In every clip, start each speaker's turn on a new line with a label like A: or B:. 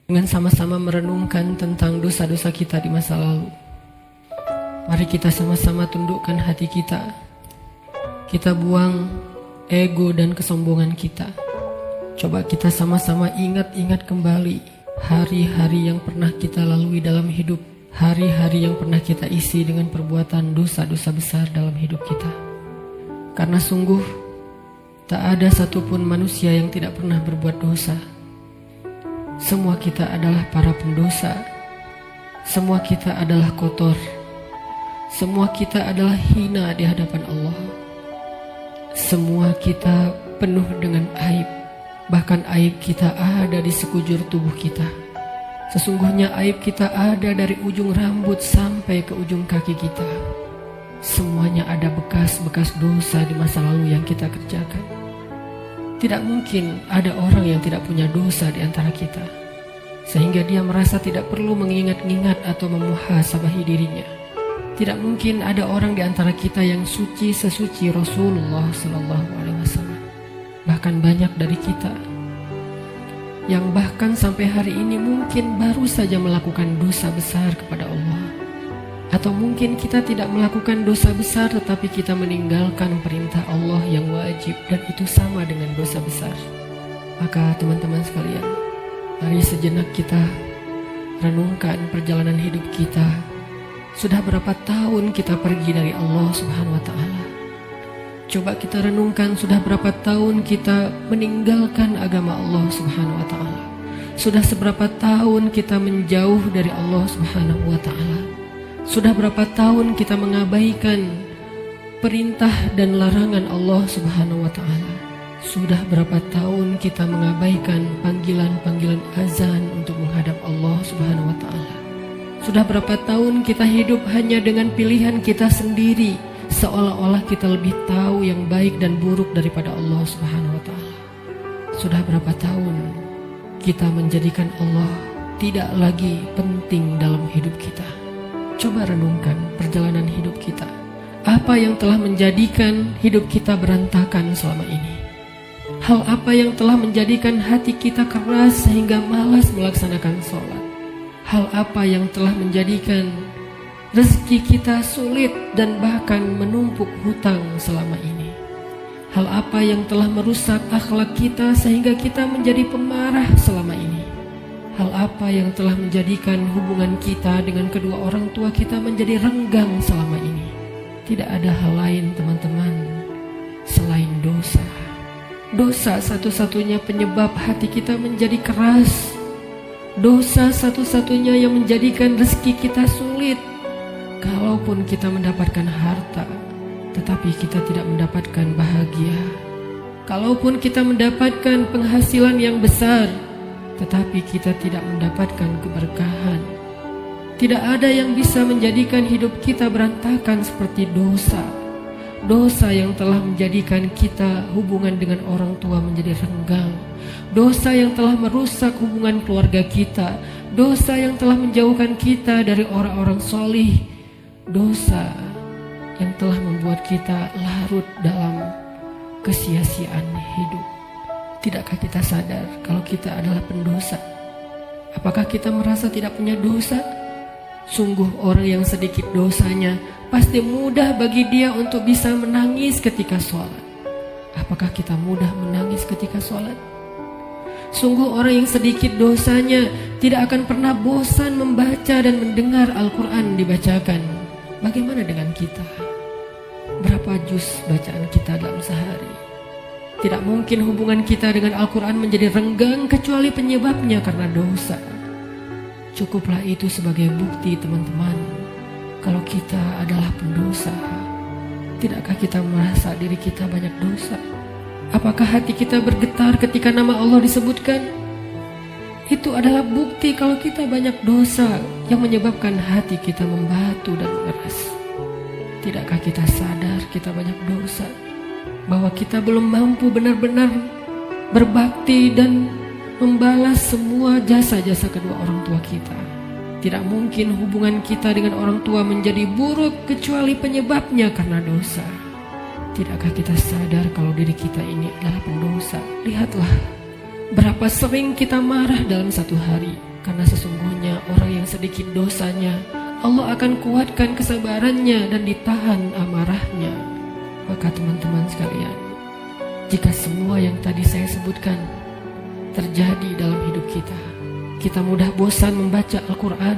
A: dengan sama-sama merenungkan tentang dosa-dosa kita di masa lalu. Mari kita sama-sama tundukkan hati kita. Kita buang ego dan kesombongan kita. Coba kita sama-sama ingat-ingat kembali hari-hari yang pernah kita lalui dalam hidup. Hari-hari yang pernah kita isi dengan perbuatan dosa-dosa besar dalam hidup kita. Karena sungguh tak ada satupun manusia yang tidak pernah berbuat dosa. Semua kita adalah para pendosa. Semua kita adalah kotor. Semua kita adalah hina di hadapan Allah. Semua kita penuh dengan aib. Bahkan aib kita ada di sekujur tubuh kita. Sesungguhnya aib kita ada dari ujung rambut sampai ke ujung kaki kita. Semuanya ada bekas-bekas dosa di masa lalu yang kita kerjakan. Tidak mungkin ada orang yang tidak punya dosa di antara kita, sehingga dia merasa tidak perlu mengingat-ingat atau memuhasabahi dirinya. Tidak mungkin ada orang di antara kita yang suci sesuci Rasulullah SAW. Bahkan banyak dari kita yang bahkan sampai hari ini mungkin baru saja melakukan dosa besar kepada Allah. Atau mungkin kita tidak melakukan dosa besar tetapi kita meninggalkan perintah Allah yang wajib, dan itu sama dengan dosa besar. Maka teman-teman sekalian, mari sejenak kita renungkan perjalanan hidup kita. Sudah berapa tahun kita pergi dari Allah Subhanahu wa Ta'ala? Coba kita renungkan sudah berapa tahun kita meninggalkan agama Allah Subhanahu wa Ta'ala. Sudah seberapa tahun kita menjauh dari Allah Subhanahu wa Ta'ala. Sudah berapa tahun kita mengabaikan perintah dan larangan Allah Subhanahu wa Ta'ala. Sudah berapa tahun kita mengabaikan panggilan-panggilan azan untuk menghadap Allah Subhanahu wa Ta'ala. Sudah berapa tahun kita hidup hanya dengan pilihan kita sendiri, seolah-olah kita lebih tahu yang baik dan buruk daripada Allah Subhanahu wa Ta'ala. Sudah berapa tahun kita menjadikan Allah tidak lagi penting dalam hidup kita. Coba renungkan perjalanan hidup kita. Apa yang telah menjadikan hidup kita berantakan selama ini? Hal apa yang telah menjadikan hati kita keras sehingga malas melaksanakan sholat? Hal apa yang telah menjadikan rezeki kita sulit dan bahkan menumpuk hutang selama ini? Hal apa yang telah merusak akhlak kita sehingga kita menjadi pemarah selama ini? Hal apa yang telah menjadikan hubungan kita dengan kedua orang tua kita menjadi renggang selama ini? Tidak ada hal lain teman-teman selain dosa. Dosa satu-satunya penyebab hati kita menjadi keras. Dosa satu-satunya yang menjadikan rezeki kita sulit. Kalaupun kita mendapatkan harta, tetapi kita tidak mendapatkan bahagia. Kalaupun kita mendapatkan penghasilan yang besar, tetapi kita tidak mendapatkan keberkahan. Tidak ada yang bisa menjadikan hidup kita berantakan seperti dosa. Dosa yang telah menjadikan kita hubungan dengan orang tua menjadi renggang. Dosa yang telah merusak hubungan keluarga kita. Dosa yang telah menjauhkan kita dari orang-orang solih. Dosa yang telah membuat kita larut dalam kesia-siaan hidup. Tidakkah kita sadar kalau kita adalah pendosa? Apakah kita merasa tidak punya dosa? Sungguh orang yang sedikit dosanya pasti mudah bagi dia untuk bisa menangis ketika sholat. Apakah kita mudah menangis ketika sholat? Sungguh orang yang sedikit dosanya tidak akan pernah bosan membaca dan mendengar Al-Quran dibacakan. Bagaimana dengan kita? Berapa juz bacaan kita dalam sehari? Tidak mungkin hubungan kita dengan Al-Quran menjadi renggang kecuali penyebabnya karena dosa. Cukuplah itu sebagai bukti teman-teman kalau kita adalah pendosa. Tidakkah kita merasa diri kita banyak dosa? Apakah hati kita bergetar ketika nama Allah disebutkan? Itu adalah bukti kalau kita banyak dosa yang menyebabkan hati kita membatu dan mengeras. Tidakkah kita sadar kita banyak dosa? Bahwa kita belum mampu benar-benar berbakti dan membalas semua jasa-jasa kedua orang tua kita. Tidak mungkin hubungan kita dengan orang tua menjadi buruk kecuali penyebabnya karena dosa. Tidakkah kita sadar kalau diri kita ini adalah pendosa? Lihatlah berapa sering kita marah dalam satu hari Karena sesungguhnya orang yang sedikit dosanya, Allah akan kuatkan kesabarannya dan ditahan amarahnya. Maka teman-teman sekalian, jika semua yang tadi saya sebutkan terjadi dalam hidup kita, kita mudah bosan membaca Al-Quran,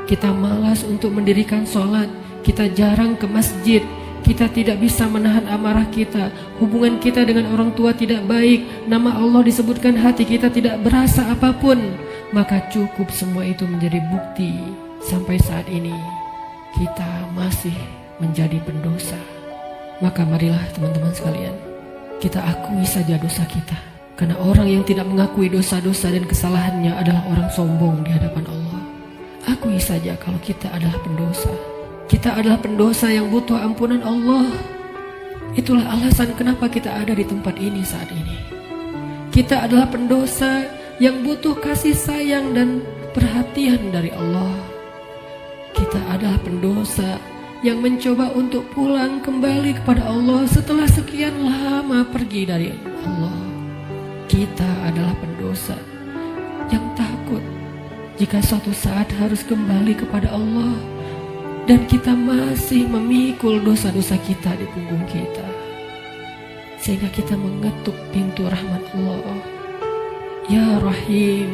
A: kita malas untuk mendirikan sholat, kita jarang ke masjid, kita tidak bisa menahan amarah kita, hubungan kita dengan orang tua tidak baik, nama Allah disebutkan hati kita tidak berasa apapun, maka cukup semua itu menjadi bukti sampai saat ini kita masih menjadi pendosa. Maka marilah teman-teman sekalian, kita akui saja dosa kita. Karena orang yang tidak mengakui dosa-dosa dan kesalahannya adalah orang sombong di hadapan Allah. Akui saja kalau kita adalah pendosa. Kita adalah pendosa yang butuh ampunan Allah. Itulah alasan kenapa kita ada di tempat ini saat ini. Kita adalah pendosa yang butuh kasih sayang dan perhatian dari Allah. Kita adalah pendosa yang mencoba untuk pulang kembali kepada Allah setelah sekian lama pergi dari Allah. Kita adalah pendosa yang takut jika suatu saat harus kembali kepada Allah, dan kita masih memikul dosa-dosa kita di punggung kita, sehingga kita mengetuk pintu rahmat Allah. Ya Rahim,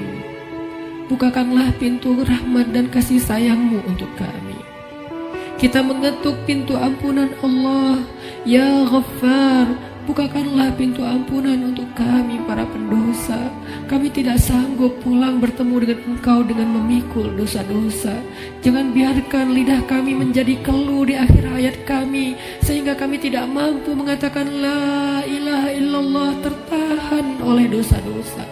A: bukakanlah pintu rahmat dan kasih sayangmu untuk kami. Kita mengetuk pintu ampunan Allah. Ya Ghaffar, bukakanlah pintu ampunan untuk kami para pendosa. Kami tidak sanggup pulang bertemu dengan Engkau dengan memikul dosa-dosa. Jangan biarkan lidah kami menjadi keluh di akhir hayat kami, sehingga kami tidak mampu mengatakan La ilaha illallah, tertahan oleh dosa-dosa.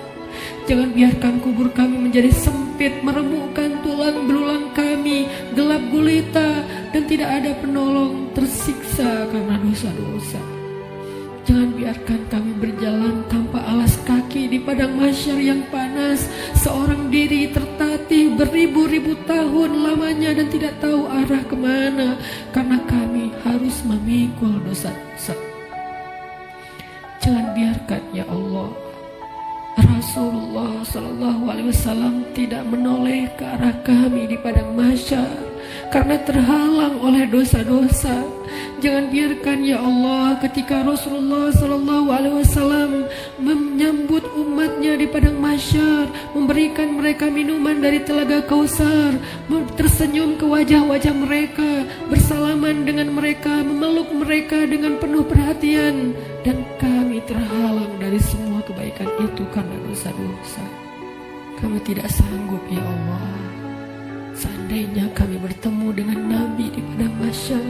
A: Jangan biarkan kubur kami menjadi sempit, meremukkan tulang belulang kami, gelap gulita, dan tidak ada penolong, tersiksa karena dosa-dosa. Jangan biarkan kami berjalan tanpa alas kaki di padang mahsyar yang panas, seorang diri tertatih beribu-ribu tahun lamanya dan tidak tahu arah kemana, karena kami harus memikul dosa-dosa. Jangan biarkan ya Allah Rasulullah SAW tidak menoleh ke arah kami di padang mahsyar karena terhalang oleh dosa-dosa. Jangan biarkan ya Allah ketika Rasulullah SAW menyambut umatnya di padang mahsyar, memberikan mereka minuman dari telaga Kausar, tersenyum ke wajah-wajah mereka, bersalaman dengan mereka, memeluk mereka dengan penuh perhatian, dan kami terhalang dari semua kebaikan itu karena dosa-dosa. Kami tidak sanggup ya Allah. Seandainya kami bertemu dengan Nabi di padang mahsyar,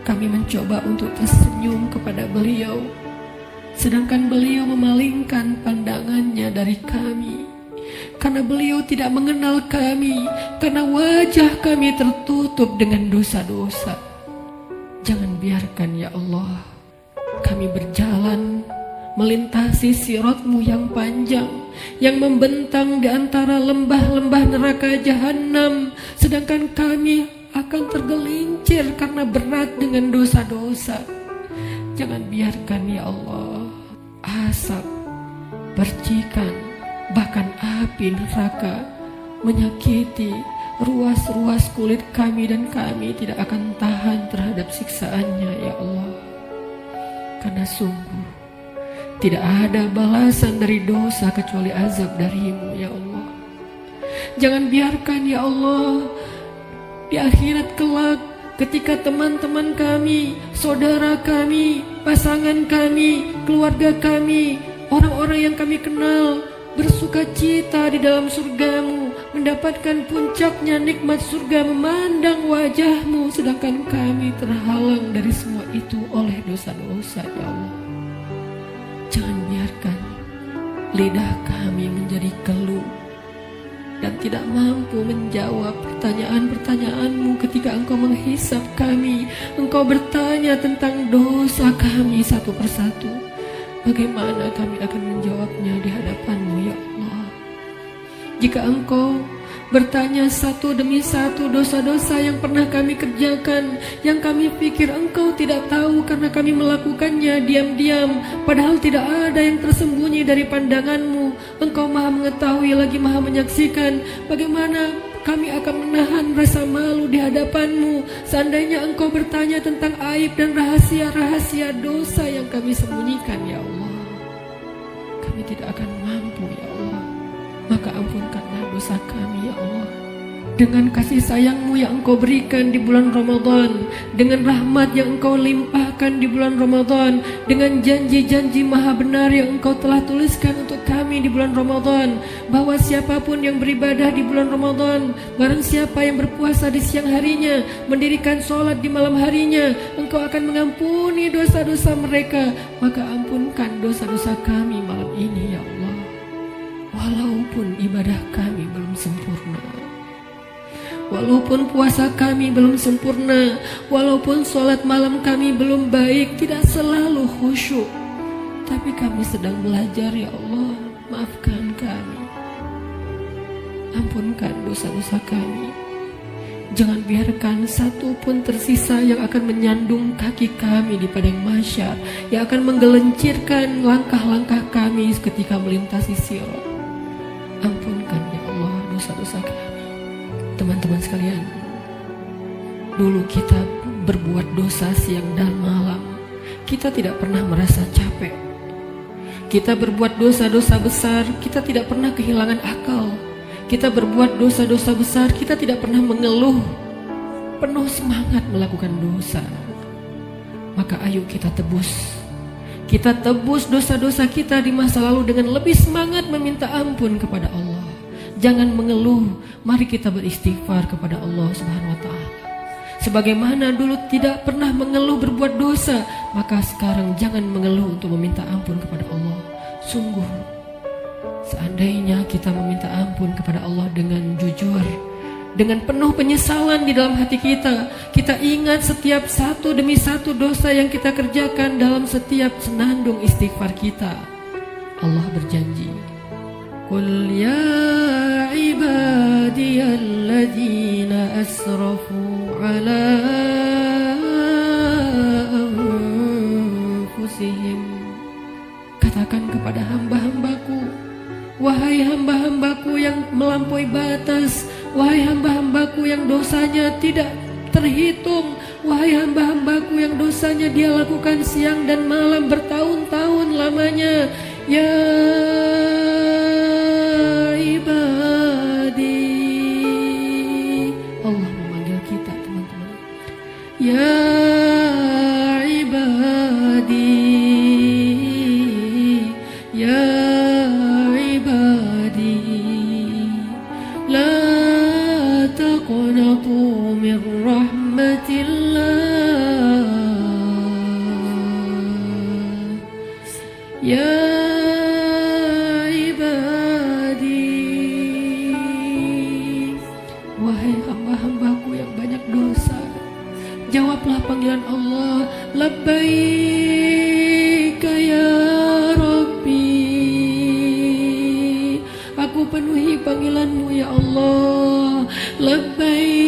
A: kami mencoba untuk tersenyum kepada beliau, sedangkan beliau memalingkan pandangannya dari kami, karena beliau tidak mengenal kami, karena wajah kami tertutup dengan dosa-dosa. Jangan biarkan ya Allah kami berjalan melintasi siratmu yang panjang, yang membentang di antara lembah-lembah neraka jahanam, sedangkan kami akan tergelincir karena berat dengan dosa-dosa. Jangan biarkan ya Allah asap, percikan, bahkan api neraka menyakiti ruas-ruas kulit kami, dan kami tidak akan tahan terhadap siksaannya ya Allah. Karena sungguh tidak ada balasan dari dosa kecuali azab darimu ya Allah. Jangan biarkan ya Allah di akhirat kelak ketika teman-teman kami, saudara kami, pasangan kami, keluarga kami, orang-orang yang kami kenal bersuka cita di dalam surgamu, mendapatkan puncaknya nikmat surga, memandang wajahmu, sedangkan kami terhalang dari semua itu oleh dosa-dosa ya Allah. Jangan biarkan lidah kami menjadi keluh dan tidak mampu menjawab pertanyaan-pertanyaanmu ketika Engkau menghisap kami. Engkau bertanya tentang dosa kami satu persatu. Bagaimana kami akan menjawabnya di hadapanmu ya Allah? Jika Engkau bertanya satu demi satu dosa-dosa yang pernah kami kerjakan, yang kami pikir Engkau tidak tahu karena kami melakukannya diam-diam, padahal tidak ada yang tersembunyi dari pandanganmu. Engkau maha mengetahui lagi maha menyaksikan bagaimana kami akan menahan rasa malu di hadapan-Mu seandainya Engkau bertanya tentang aib dan rahasia-rahasia dosa yang kami sembunyikan, ya Allah. Kami tidak akan mampu, ya Allah. Maka ampunkanlah dosa kami, ya Allah. Dengan kasih sayang-Mu yang Engkau berikan di bulan Ramadan, dengan rahmat yang Engkau limpahkan di bulan Ramadan, dengan janji-janji maha benar yang Engkau telah tuliskan untuk kami di bulan Ramadan, bahwa siapapun yang beribadah di bulan Ramadan, barang siapa yang berpuasa di siang harinya, mendirikan sholat di malam harinya, Engkau akan mengampuni dosa-dosa mereka. Maka ampunkan dosa-dosa kami malam ini, ya Allah. Walaupun ibadah kami belum sempurna, walaupun puasa kami belum sempurna, walaupun sholat malam kami belum baik, tidak selalu khusyuk, tapi kami sedang belajar, ya Allah. Maafkan kami, ampunkan dosa-dosa kami. Jangan biarkan satu pun tersisa yang akan menyandung kaki kami di padang mahsyar, yang akan menggelincirkan langkah-langkah kami ketika melintasi sirat. Ampunkan, ya Allah, dosa-dosa kami. Teman-teman sekalian, dulu kita berbuat dosa siang dan malam, kita tidak pernah merasa capek. Kita berbuat dosa-dosa besar, kita tidak pernah kehilangan akal. Kita berbuat dosa-dosa besar, kita tidak pernah mengeluh, penuh semangat melakukan dosa. Maka ayo kita tebus. Kita tebus dosa-dosa kita di masa lalu dengan lebih semangat meminta ampun kepada Allah. Jangan mengeluh, mari kita beristighfar kepada Allah Subhanahu wa Ta'ala. Sebagaimana dulu tidak pernah mengeluh berbuat dosa, maka sekarang jangan mengeluh untuk meminta ampun kepada Allah. Sungguh, seandainya kita meminta ampun kepada Allah dengan jujur, dengan penuh penyesalan di dalam hati kita, kita ingat setiap satu demi satu dosa yang kita kerjakan dalam setiap senandung istighfar kita. Allah berjanji, Qul ya ibadiyalladzina asrafu ala anfusihim. Katakan kepada hamba-hambaku, wahai hamba-hambaku yang melampaui batas, wahai hamba-hambaku yang dosanya tidak terhitung, wahai hamba-hambaku yang dosanya dia lakukan siang dan malam bertahun-tahun lamanya, ya ibadi. Allah memanggil kita, teman-teman. Ya ibadi, ya ibadi, la taqnatu min rahmatillah, ya jawablah panggilan Allah. Labbaika ya Rabbi, aku penuhi panggilanmu ya Allah. Labbaik